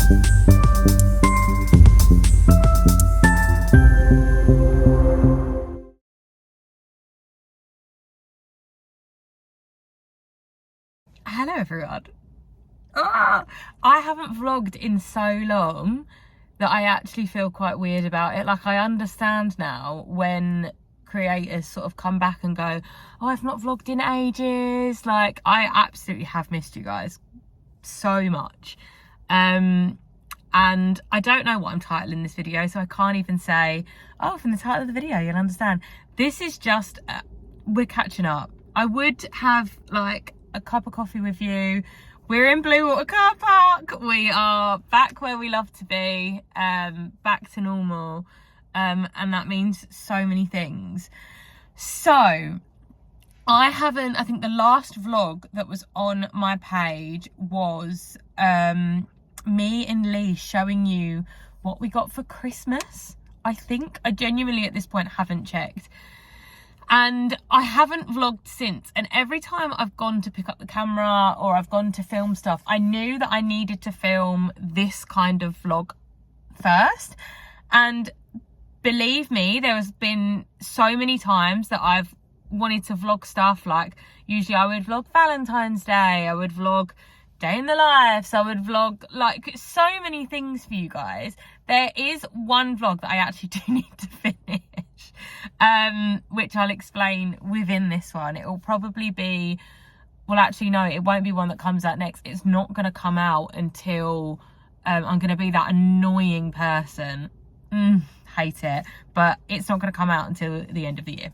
Hello everyone. I haven't vlogged in so long that I actually feel quite weird about it. Like, I understand now when creators sort of come back and go, oh, I've not vlogged in ages. Like, I absolutely have missed you guys so much. And I don't know what I'm titling this video, so I can't even say, oh, from the title of the video you'll understand. This is just we're catching up. I would have like a cup of coffee with you. We're in Blue Water car park. We are back where we love to be, back to normal, and that means so many things. So I think the last vlog that was on my page was me and Lee showing you what we got for Christmas. I think I genuinely at this point haven't checked, and I haven't vlogged since. And every time I've gone to pick up the camera or I've gone to film stuff, I knew that I needed to film this kind of vlog first. And believe me, there has been so many times that I've wanted to vlog stuff. Like, usually I would vlog Valentine's Day, I would vlog day in the life, so I would vlog like so many things for you guys. There is one vlog that I actually do need to finish, which I'll explain within this one. It will probably be, well, actually no, it won't be one that comes out next. It's not going to come out until I'm going to be that annoying person, hate it, but it's not going to come out until the end of the year,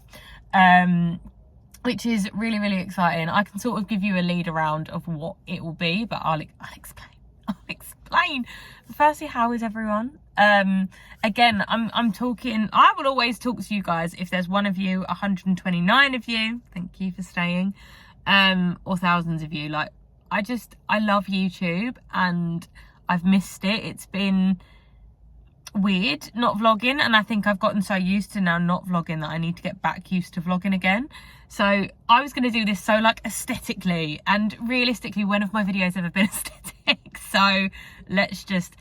which is really, really exciting. I can sort of give you a lead around of what it will be, but I'll explain. Firstly, how is everyone? Again, I'm talking, I will always talk to you guys if there's one of you, 129 of you, thank you for staying, or thousands of you. Like, I love YouTube and I've missed it. It's been weird not vlogging, and I think I've gotten so used to now not vlogging that I need to get back used to vlogging again. So I was going to do this so like aesthetically, and realistically when have my videos ever been aesthetic? So let's just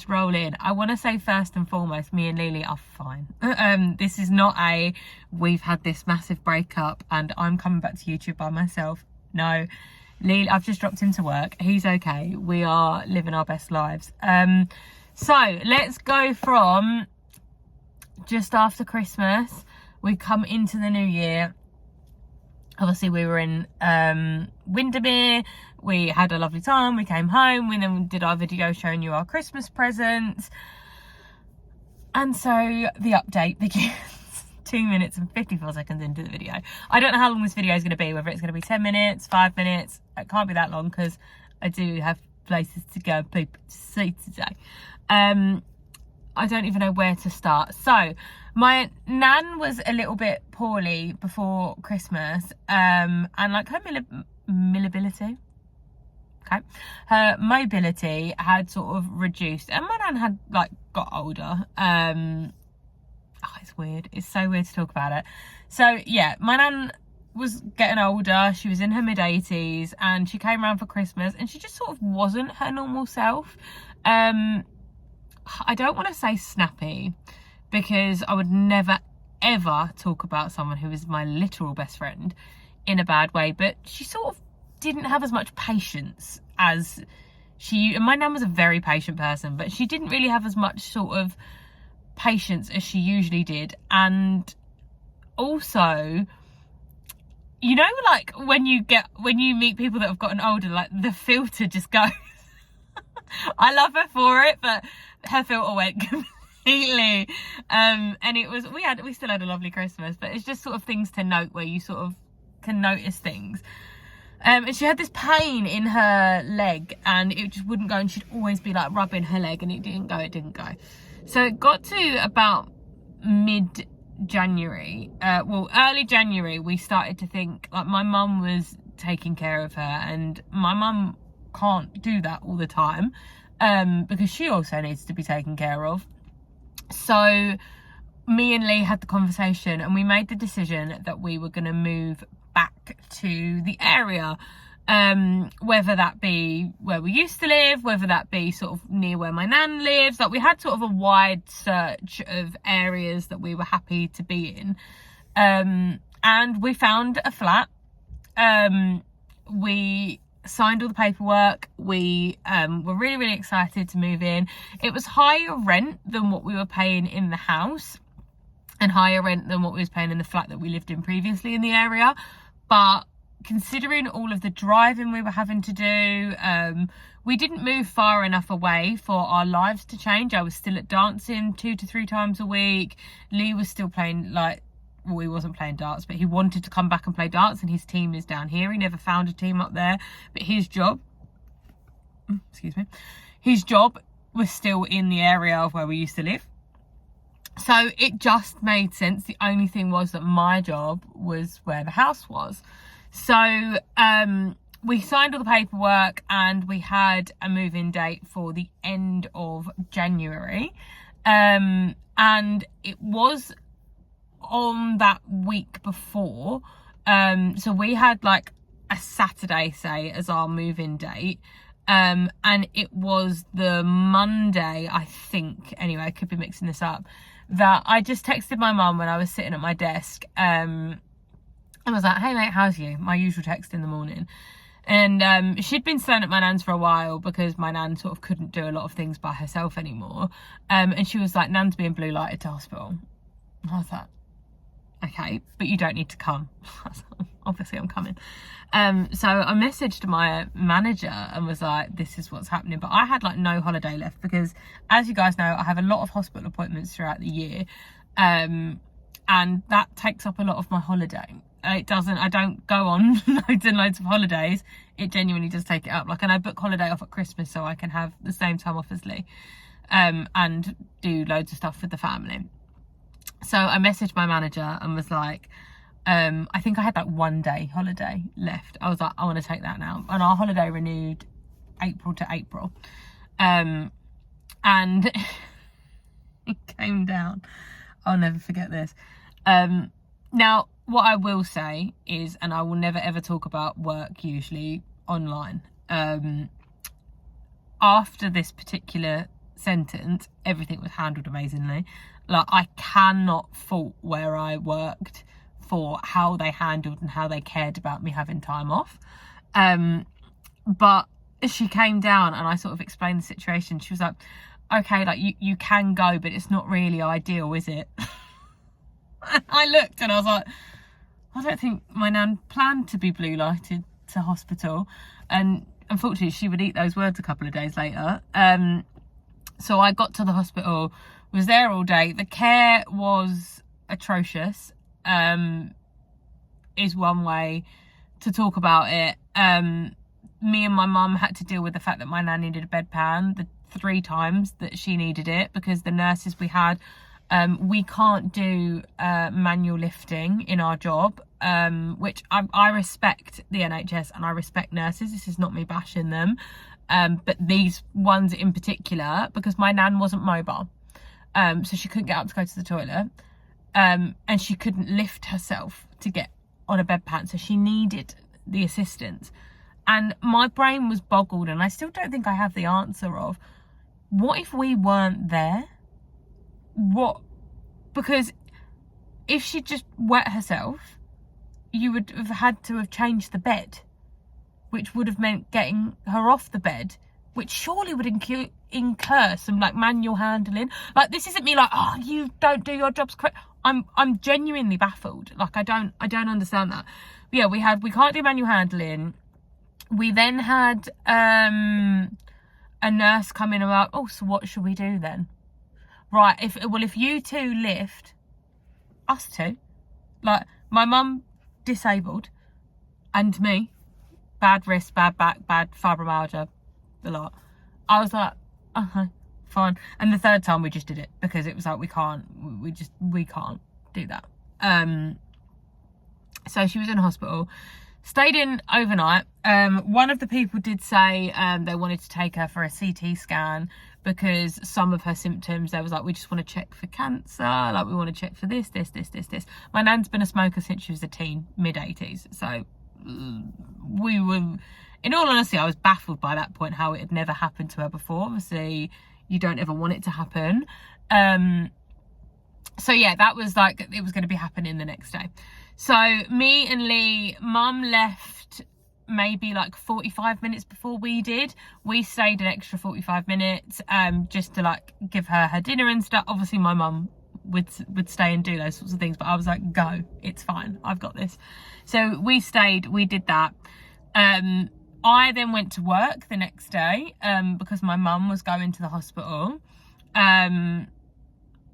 roll in. I want to say first and foremost, me and Lily are fine. This is not a we've had this massive breakup and I'm coming back to YouTube by myself. No, Lily, I've just dropped him to work, he's okay, we are living our best lives. So let's go from just after Christmas. We come into the new year. Obviously we were in Windermere. We had a lovely time. We came home. We then did our video showing you our Christmas presents. And so the update begins 2 minutes and 54 seconds into the video. I don't know how long this video is going to be, whether it's going to be 10 minutes, 5 minutes. It can't be that long because I do have places to go, people to see today. I don't even know where to start. So my nan was a little bit poorly before Christmas, and like her mobility had sort of reduced, and my nan had like got older. It's weird, it's so weird to talk about it. So yeah, my nan was getting older, she was in her mid-80s, and she came around for Christmas and she just sort of wasn't her normal self. I don't want to say snappy, because I would never ever talk about someone who is my literal best friend in a bad way, but she sort of didn't have as much patience as and my nan was a very patient person, but she didn't really have as much sort of patience as she usually did. And also, you know, like when you meet people that have gotten older, like the filter just goes. I love her for it, but her filter went completely. And we still had a lovely Christmas, but it's just sort of things to note where you sort of can notice things. And she had this pain in her leg and it just wouldn't go, and she'd always be like rubbing her leg and it didn't go. So it got to about mid-January, early January, we started to think, like, my mum was taking care of her, and my mum can't do that all the time, because she also needs to be taken care of. So me and Lee had the conversation and we made the decision that we were going to move back to the area. whether that be where we used to live, whether that be sort of near where my nan lives. Like, we had sort of a wide search of areas that we were happy to be in, and we found a flat. We signed all the paperwork. We were really excited to move in. It was higher rent than what we were paying in the house, and higher rent than what we was paying in the flat that we lived in previously in the area, but considering all of the driving we were having to do, we didn't move far enough away for our lives to change. I was still at dancing 2 to 3 times a week. Lee was still playing, like, well, he wasn't playing darts, but he wanted to come back and play darts, and his team is down here. He never found a team up there, but his job, his job was still in the area of where we used to live. So it just made sense. The only thing was that my job was where the house was. So we signed all the paperwork, and we had a move-in date for the end of January. And it was on that week before. So we had like a Saturday, say, as our move-in date. And it was the Monday, I think, anyway, I could be mixing this up, that I just texted my mum when I was sitting at my desk. I was like, hey mate, how's you? My usual text in the morning. And she'd been staying at my nan's for a while because my nan sort of couldn't do a lot of things by herself anymore. And she was like, Nan's being blue lighted to hospital. And I was like, okay, but you don't need to come. Obviously I'm coming. So I messaged my manager and was like, this is what's happening. But I had like no holiday left because, as you guys know, I have a lot of hospital appointments throughout the year. And that takes up a lot of my holiday. I don't go on loads and loads of holidays. It genuinely does take it up. Like, and I book holiday off at Christmas so I can have the same time off as Lee, and do loads of stuff with the family. So I messaged my manager and was like, I think I had like 1 day holiday left. I was like, I want to take that now. And our holiday renewed April to April. And it came down. I'll never forget this. Now, what I will say is, and I will never ever talk about work usually online, after this particular sentence, everything was handled amazingly. Like, I cannot fault where I worked for how they handled and how they cared about me having time off. But she came down and I sort of explained the situation. She was like, okay, like you can go, but it's not really ideal, is it? I looked and I was like, I don't think my nan planned to be blue lighted to hospital. And unfortunately she would eat those words a couple of days later. So I got to the hospital, was there all day. The care was atrocious, is one way to talk about it. Me and my mum had to deal with the fact that my nan needed a bedpan the 3 times that she needed it, because the nurses we had, we can't do manual lifting in our job, which I respect the NHS and I respect nurses. This is not me bashing them, but these ones in particular, because my nan wasn't mobile, so she couldn't get up to go to the toilet, and she couldn't lift herself to get on a bedpan, so she needed the assistance. And my brain was boggled, and I still don't think I have the answer of, what if we weren't there? What? Because if she just wet herself, you would have had to have changed the bed, which would have meant getting her off the bed, which surely would incur some like manual handling. Like, this isn't me like, oh, you don't do your jobs correct. I'm genuinely baffled. Like, I don't understand that. But yeah, we can't do manual handling. We then had a nurse come in about, oh, so what should we do then? Right, if you two lift, us two, like my mum disabled, and me, bad wrist, bad back, bad fibromyalgia, a lot. I was like, okay, fine. And the 3rd time we just did it because it was like, we can't do that. So she was in hospital, stayed in overnight. One of the people did say they wanted to take her for a CT scan because some of her symptoms, they was like, we just want to check for cancer, like we want to check for this. My nan's been a smoker since she was a teen, mid-80s, so we were, in all honesty, I was baffled by that point how it had never happened to her before. Obviously, you don't ever want it to happen. So yeah, that was like, it was going to be happening the next day. So me and Lee, mum left maybe like 45 minutes before we did. We stayed an extra 45 minutes just to like give her dinner and stuff. Obviously my mum would stay and do those sorts of things, but I was like, go, it's fine, I've got this. So we stayed, we did that. I then went to work the next day because my mum was going to the hospital.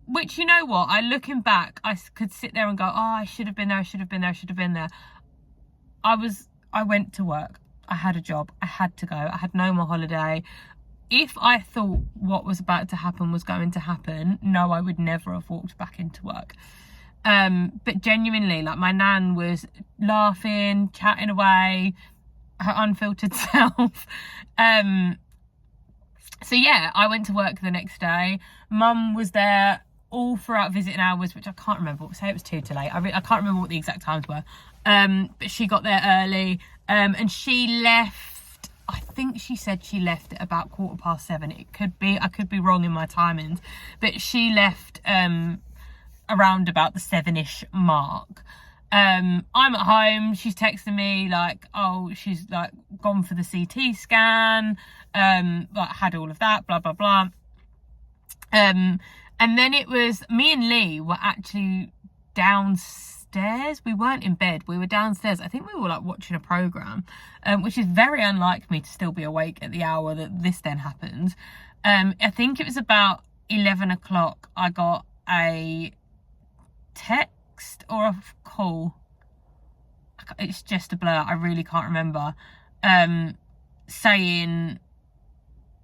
Which, you know what, looking back, I could sit there and go, oh, I should have been there, I should have been there, I should have been there. I went to work. I had a job. I had to go. I had no more holiday. If I thought what was about to happen was going to happen, no, I would never have walked back into work. But genuinely, like, my nan was laughing, chatting away, her unfiltered self. So yeah, I went to work the next day. Mum was there all throughout visiting hours, which I can't remember. Say it was 2 to late. I can't remember what the exact times were. But she got there early, and she left, I think she said she left at about 7:15. It could be, I could be wrong in my timings, but she left around about the 7-ish mark. I'm at home, she's texting me like, oh, she's like gone for the CT scan, like had all of that, blah blah blah. And then it was me and Lee were actually downstairs. We weren't in bed, we were downstairs. I think we were like watching a program, which is very unlike me to still be awake at the hour that this then happened. I think it was about 11 o'clock. I got a text or a call, it's just a blur, I really can't remember, saying,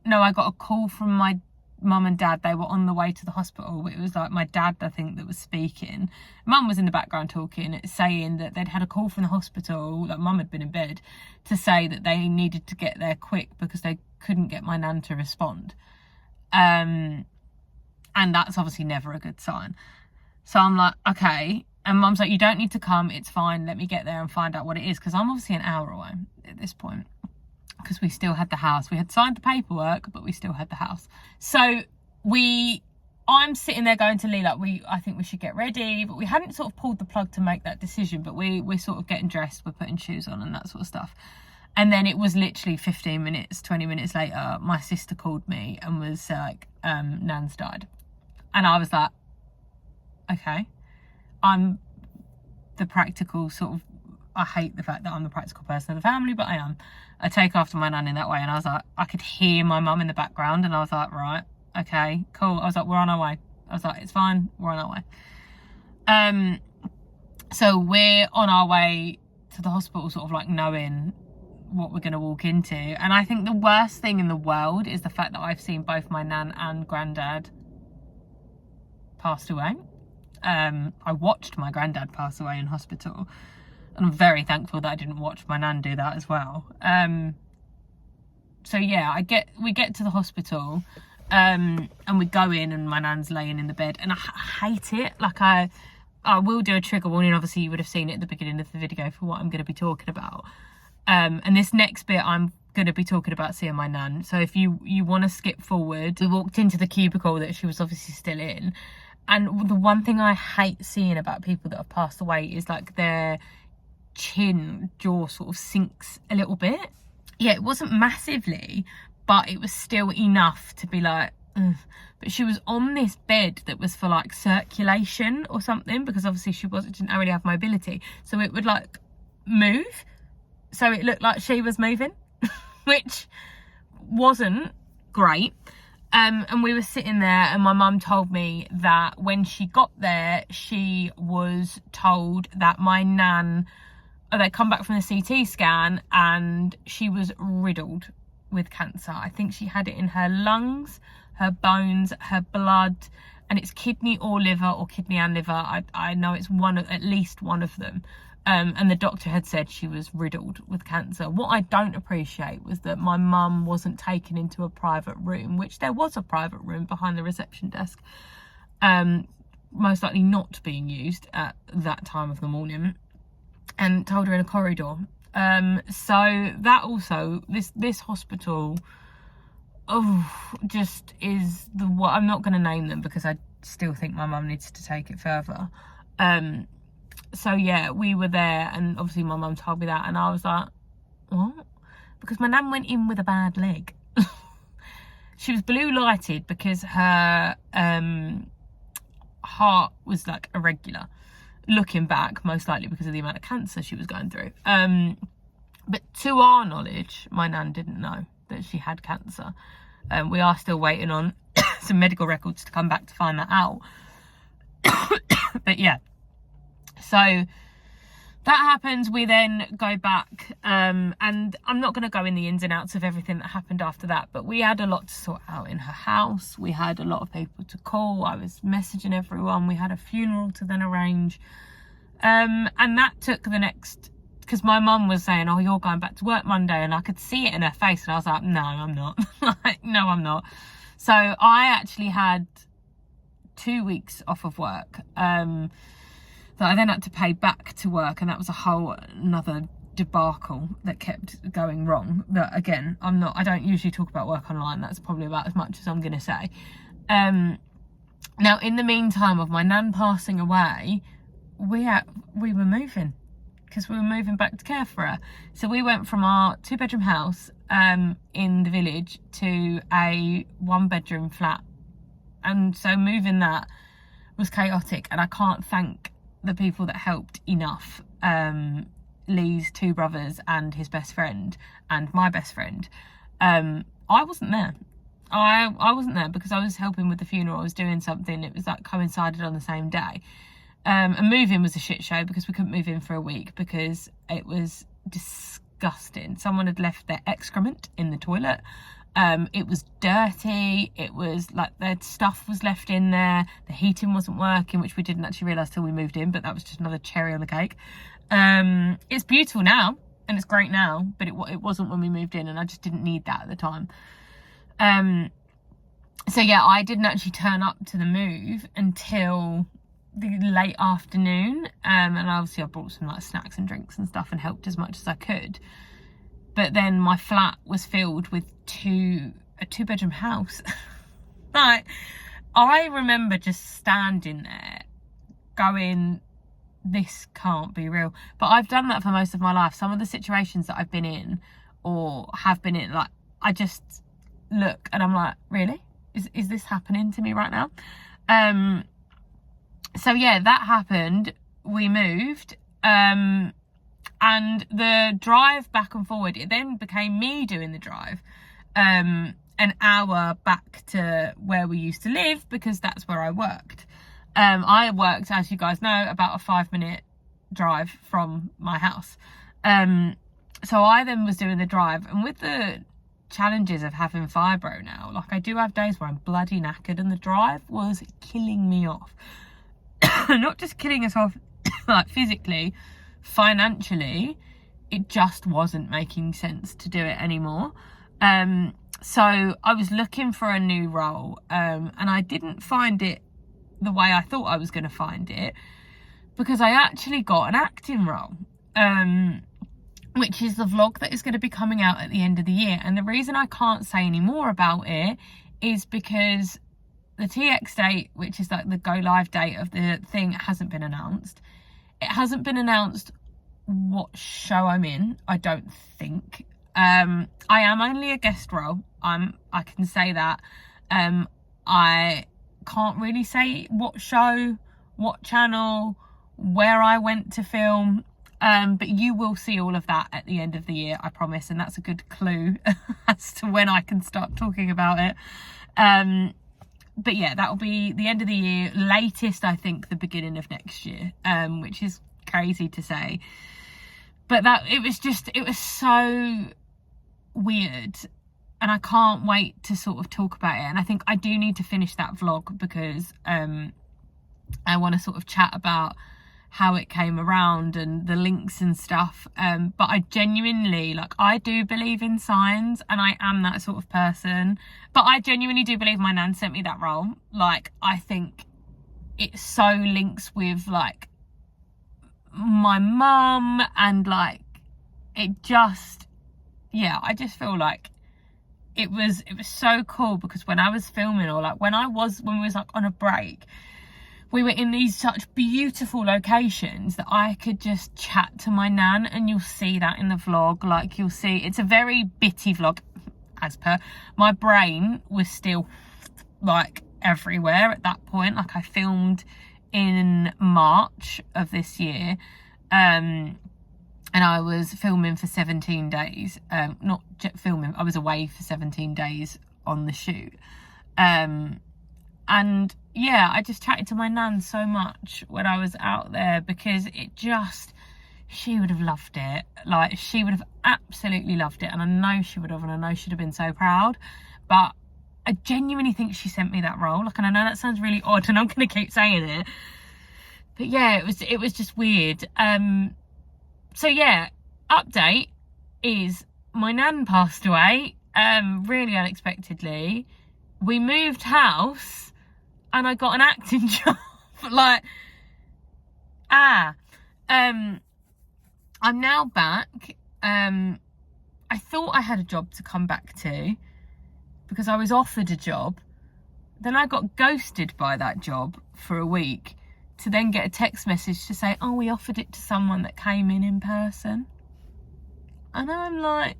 no, I got a call from my mum and dad. They were on the way to the hospital. It was like my dad, I think, that was speaking. Mum was in the background talking, saying that they'd had a call from the hospital, like mum had been in bed, to say that they needed to get there quick because they couldn't get my nan to respond. And that's obviously never a good sign. So I'm like, okay. And mum's like, you don't need to come, it's fine, let me get there and find out what it is, because I'm obviously an hour away at this point, because we still had the house. We had signed the paperwork, but we still had the house. So I'm sitting there going to Lee, like, I think we should get ready, but we hadn't sort of pulled the plug to make that decision, but we're sort of getting dressed, we're putting shoes on and that sort of stuff. And then it was literally 15 minutes, 20 minutes later, my sister called me and was like, Nan's died. And I was like, okay. I'm the practical sort of, I hate the fact that I'm the practical person of the family, but I am. I take after my nan in that way. And I was like, I could hear my mum in the background and I was like, right, okay, cool. I was like, we're on our way. I was like, it's fine, we're on our way. So we're on our way to the hospital, sort of like knowing what we're going to walk into. And I think the worst thing in the world is the fact that I've seen both my nan and granddad passed away. I watched my granddad pass away in hospital, and I'm very thankful that I didn't watch my nan do that as well. So yeah, we get to the hospital, and we go in and my nan's laying in the bed, and I hate it. Like, I will do a trigger warning. Obviously you would have seen it at the beginning of the video for what I'm going to be talking about. And this next bit I'm going to be talking about seeing my nan. So if you want to skip forward, we walked into the cubicle that she was obviously still in. And the one thing I hate seeing about people that have passed away is like their jaw sort of sinks a little bit. Yeah, it wasn't massively, but it was still enough to be like, ugh. But she was on this bed that was for like circulation or something, because obviously she didn't really have mobility. So it would like move. So it looked like she was moving, which wasn't great. And we were sitting there and my mum told me that when she got there, she was told that my nan, they come back from the CT scan and she was riddled with cancer. I think she had it in her lungs, her bones, her blood, and it's kidney or liver, or kidney and liver. I know it's at least one of them. And the doctor had said she was riddled with cancer. What I don't appreciate was that my mum wasn't taken into a private room, which there was a private room behind the reception desk, most likely not being used at that time of the morning, and told her in a corridor. So that also, this hospital, just is the what, I'm not going to name them because I still think my mum needs to take it further. So yeah, we were there, and obviously my mum told me that, and I was like, what? Because my nan went in with a bad leg. She was blue lighted because her heart was like irregular. Looking back, most likely because of the amount of cancer she was going through. But to our knowledge, my nan didn't know that she had cancer. We are still waiting on some medical records to come back to find that out. But yeah, so that happens. We then go back, and I'm not going to go in the ins and outs of everything that happened after that, but we had a lot to sort out in her house. We had a lot of people to call. I was messaging everyone. We had a funeral to then arrange, and that took the next, because my mum was saying, oh, you're going back to work Monday, and I could see it in her face, and I was like, no, I'm not. Like, no, I'm not. So I actually had 2 weeks off of work, that I then had to pay back to work, and that was a whole another debacle that kept going wrong. But again, I don't usually talk about work online. That's probably about as much as I'm going to say. Now, in the meantime of my nan passing away, we were moving, because we were moving back to care for her. So we went from our 2-bedroom house in the village to a 1-bedroom flat. And so moving that was chaotic, and I can't thank the people that helped enough. Lee's 2 brothers and his best friend and my best friend. I wasn't there. I wasn't there because I was helping with the funeral. I was doing something. It was like coincided on the same day. And moving was a shit show because we couldn't move in for a week because it was disgusting. Someone had left their excrement in the toilet. It was dirty. It was like their stuff was left in there. The heating wasn't working, which we didn't actually realise till we moved in, but that was just another cherry on the cake. It's beautiful now and it's great now, but it wasn't when we moved in, and I just didn't need that at the time. So yeah, I didn't actually turn up to the move until the late afternoon, and obviously I brought some like snacks and drinks and stuff and helped as much as I could. But then my flat was filled with a 2-bedroom house. Like, I remember just standing there going, this can't be real. But I've done that for most of my life. Some of the situations that I've been in or have been in, like, I just look and I'm like, really? Is this happening to me right now? So yeah, that happened. We moved. And the drive back and forward, it then became me doing the drive an hour back to where we used to live, because that's where I worked. I worked, as you guys know, about a 5-minute drive from my house. So I then was doing the drive, and with the challenges of having fibro now, like, I do have days where I'm bloody knackered, and the drive was killing me off. Not just killing us off like physically, financially, it just wasn't making sense to do it anymore. So I was looking for a new role, and I didn't find it the way I thought I was going to find it, because I actually got an acting role, which is the vlog that is going to be coming out at the end of the year. And the reason I can't say any more about it is because the TX date, which is like the go live date of the thing, hasn't been announced. It hasn't been announced what show I'm in, I don't think. I am only a guest role. I can say that. I can't really say what show, what channel, where I went to film. But you will see all of that at the end of the year, I promise. And that's a good clue as to when I can start talking about it. But yeah, that'll be the end of the year, latest, I think, the beginning of next year, which is crazy to say. But it was so weird, and I can't wait to sort of talk about it. And I think I do need to finish that vlog because I want to sort of chat about how it came around and the links and stuff. But I genuinely, like, I do believe in signs, and I am that sort of person. But I genuinely do believe my nan sent me that role. Like, I think it so links with, like, my mum, and, like, it just, yeah, I just feel like it was so cool, because when I was filming, or like when we was like on a break, we were in these such beautiful locations that I could just chat to my nan, and you'll see that in the vlog. Like, you'll see, it's a very bitty vlog, as per. My brain was still like everywhere at that point. Like, I filmed in March of this year, and I was filming for 17 days. Not filming, I was away for 17 days on the shoot. And yeah, I just chatted to my nan so much when I was out there, because it just, she would have loved it. Like, she would have absolutely loved it, and I know she would have, and I know she'd have been so proud. But I genuinely think she sent me that role. Like, and I know that sounds really odd, and I'm gonna keep saying it, but yeah, it was just weird. So yeah, update is my nan passed away, really unexpectedly. We moved house, and I got an acting job. Like, I'm now back. I thought I had a job to come back to, because I was offered a job. Then I got ghosted by that job for a week, to then get a text message to say, oh, we offered it to someone that came in person. And I'm like,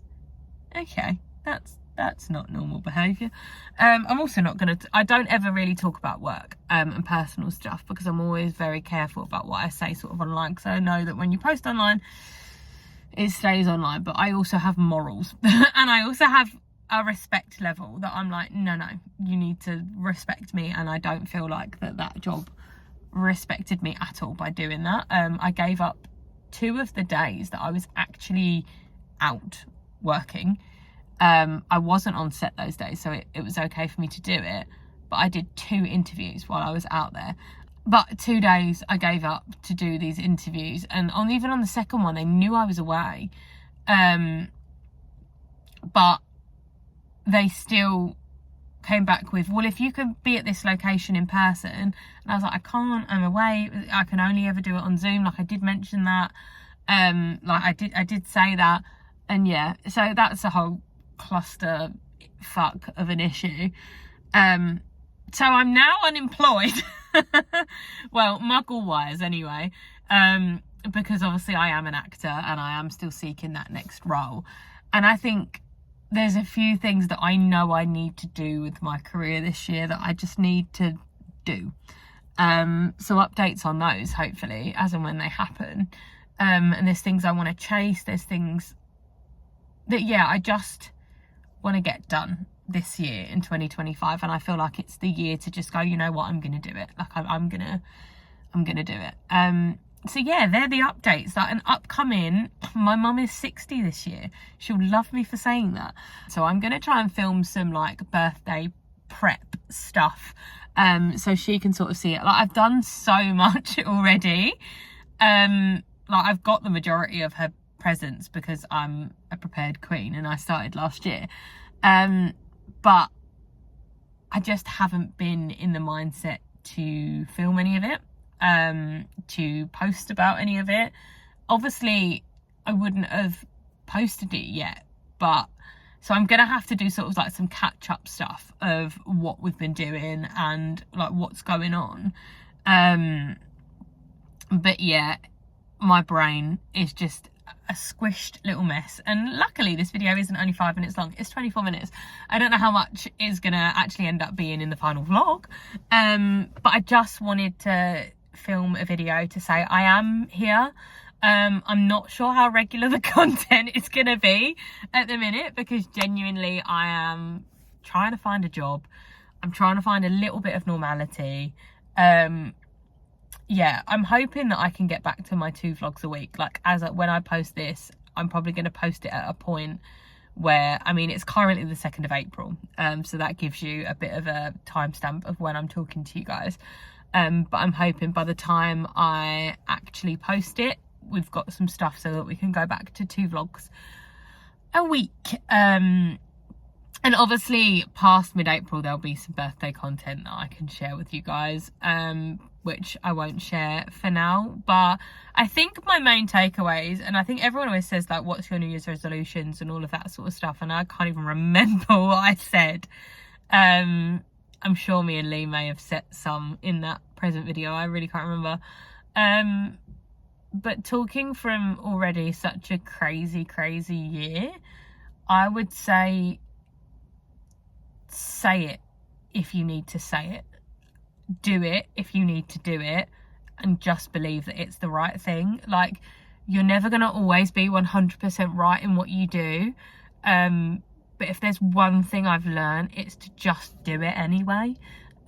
okay, that's not normal behaviour. I'm also not going to, I don't ever really talk about work and personal stuff, because I'm always very careful about what I say sort of online, because I know that when you post online, it stays online. But I also have morals and I also have a respect level that I'm like, no, you need to respect me. And I don't feel like that job respected me at all by doing that. I gave up 2 of the days that I was actually out working. I wasn't on set those days, so it was okay for me to do it, but I did 2 interviews while I was out there. But 2 days I gave up to do these interviews, and even on the second one, they knew I was away, but they still came back with, well, if you could be at this location in person. And I was like, I can't, I'm away, I can only ever do it on Zoom. Like, I did mention that, like I did say that. And yeah, so that's a whole cluster fuck of an issue. So I'm now unemployed. Well, muggle wise anyway, because obviously I am an actor and I am still seeking that next role. And I think there's a few things that I know I need to do with my career this year that I just need to do. So updates on those, hopefully, as and when they happen. And there's things I want to chase. There's things that, yeah, I just want to get done this year in 2025. And I feel like it's the year to just go, you know what, I'm going to do it. Like, I'm going to do it. So yeah, they're the updates. Like, an upcoming, my mum is 60 this year. She'll love me for saying that. So I'm going to try and film some like birthday prep stuff, so she can sort of see it. Like, I've done so much already. Like, I've got the majority of her presents because I'm a prepared queen and I started last year. But I just haven't been in the mindset to film any of it. To post about any of it. Obviously I wouldn't have posted it yet, but so I'm gonna have to do sort of like some catch-up stuff of what we've been doing and like what's going on. But yeah, my brain is just a squished little mess, and luckily this video isn't only 5 minutes long, it's 24 minutes. I don't know how much is gonna actually end up being in the final vlog, but I just wanted to film a video to say I am here. I'm not sure how regular the content is gonna be at the minute, because genuinely I am trying to find a job. I'm trying to find a little bit of normality. Yeah, I'm hoping that I can get back to my 2 vlogs a week. Like, when I post this, I'm probably going to post it at a point where, I mean, it's currently the 2nd of April. So that gives you a bit of a timestamp of when I'm talking to you guys. But I'm hoping by the time I actually post it, we've got some stuff so that we can go back to 2 vlogs a week. And obviously past mid-April there'll be some birthday content that I can share with you guys, which I won't share for now. But I think my main takeaways, and I think everyone always says like, what's your New Year's resolutions and all of that sort of stuff, and I can't even remember what I said. I'm sure me and Lee may have set some in that present video, I really can't remember. But talking from already such a crazy year, I would say it if you need to say it, do it if you need to do it, and just believe that it's the right thing. Like, you're never going to always be 100% right in what you do, but if there's one thing I've learned, it's to just do it anyway.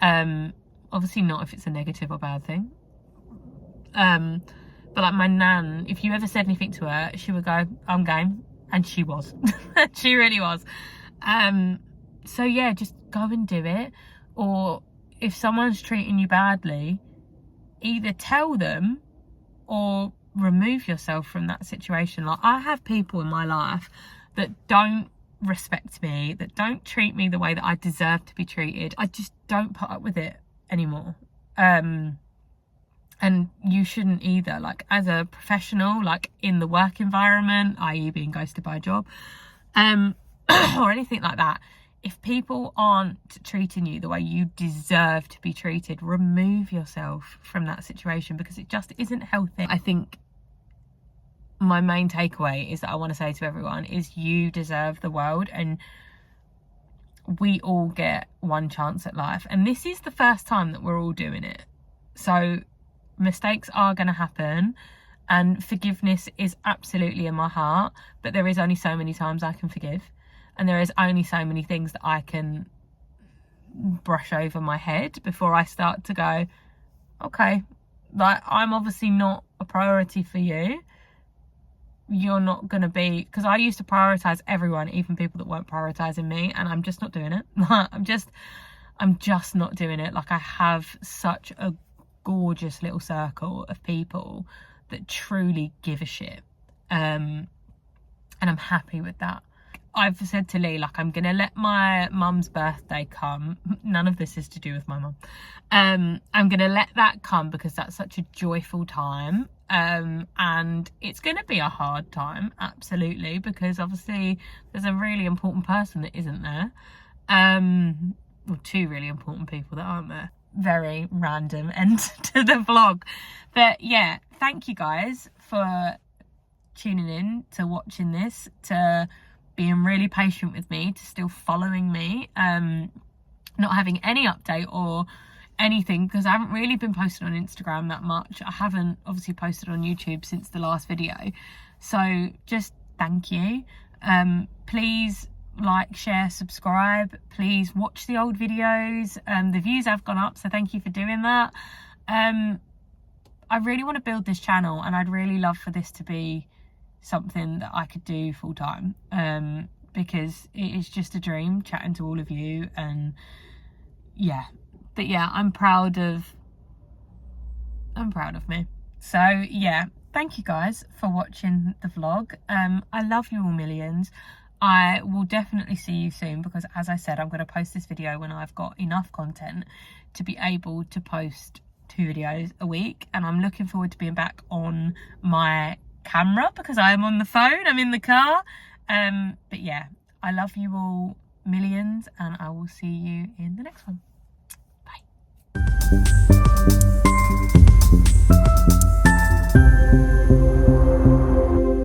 Obviously not if it's a negative or bad thing, but like my nan, if you ever said anything to her, she would go, I'm game, and she was. She really was. So yeah, just go and do it. Or if someone's treating you badly, either tell them or remove yourself from that situation. Like, I have people in my life that don't respect me, that don't treat me the way that I deserve to be treated. I just don't put up with it anymore. And you shouldn't either. Like, as a professional, like in the work environment, i.e. being ghosted by a job, or anything like that, if people aren't treating you the way you deserve to be treated, remove yourself from that situation, because it just isn't healthy. I think my main takeaway is that I want to say to everyone is, you deserve the world, and we all get one chance at life, and this is the first time that we're all doing it. So mistakes are going to happen, and forgiveness is absolutely in my heart, but there is only so many times I can forgive. And there is only so many things that I can brush over my head before I start to go, okay, like, I'm obviously not a priority for you. You're not going to be, because I used to prioritize everyone, even people that weren't prioritizing me, and I'm just not doing it. I'm just not doing it. Like, I have such a gorgeous little circle of people that truly give a shit. And I'm happy with that. I've said to Lee, like, I'm going to let my mum's birthday come. None of this is to do with my mum. I'm going to let that come because that's such a joyful time. And it's going to be a hard time, absolutely, because obviously there's a really important person that isn't there. Well, two really important people that aren't there. Very random end to the vlog. But yeah, thank you guys for tuning in, to watching this, to being really patient with me, to still following me, not having any update or anything, because I haven't really been posting on Instagram that much. I haven't obviously posted on YouTube since the last video, so just thank you. Please like, share, subscribe. Please watch the old videos. The views have gone up, so thank you for doing that. I really want to build this channel, and I'd really love for this to be something that I could do full time, because it is just a dream chatting to all of you. And yeah, but yeah, I'm proud of me. So yeah, thank you guys for watching the vlog. I love you all millions. I will definitely see you soon, because as I said, I'm going to post this video when I've got enough content to be able to post 2 videos a week, and I'm looking forward to being back on my camera, because I am on the phone, I'm in the car. But yeah, I love you all millions, and I will see you in the next one. Bye.